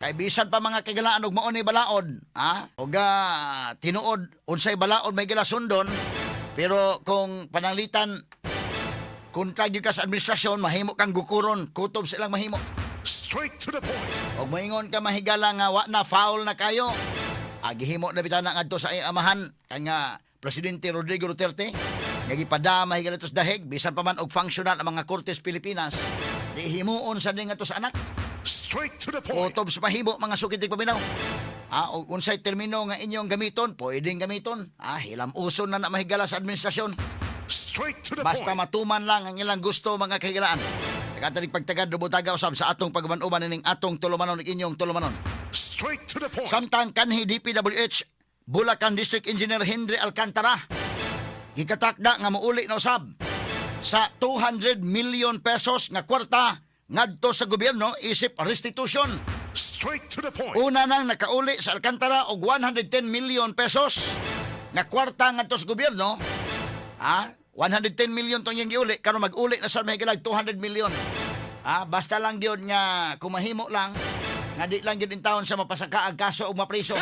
Kay bisan pa mga kagalaan og mao ni balaod, ha? Og tinuod unsay balaod may gilasundon, pero kung pananglitan kung gyud ka sa administrasyon mahimo kang gukuron, kutob silang mahimo. Straight to the point. Og moingon ka mahigala nga wa na foul na kayo. Gihimo na bitana ngadto sa amahan kay nga Presidente Rodrigo Duterte. Nagipadama higala tos dahig bisan pa man og functional ang mga Kortes Pilipinas. Di himuon sa dinga to sa anak. Straight to the point. Kutob sa mahimo mga sukitig paminaw. Og unsay termino nga inyong gamiton, pwedeng gamiton. Hilam-uson na mahigala sa administrasyon. Straight to the Basta point. matuman lang ang ilang gusto mga kahigalaan. Nagatanig pagtagad rubutaga usab sa atong pagmanuman ning atong tulumanon ning inyong tulumanon. Straight to the point. Samtang kanhi DPWH Bulacan District Engineer Henry Alcantara gikatakda nga muuli na usab sa 200 million pesos nga kwarta ngadto sa gobyerno isip restitution. Straight to the point. Una nang nakauli sa Alcantara og 110 million pesos nga kwarta ngadto sa gobyerno. 110 million tong yung giuli karon mag-uli na sa mahigalag 200 million. Basta lang gyud nga kumahimo lang nga di lang gyud in taon sa mapasaka ang kaso o mapriso.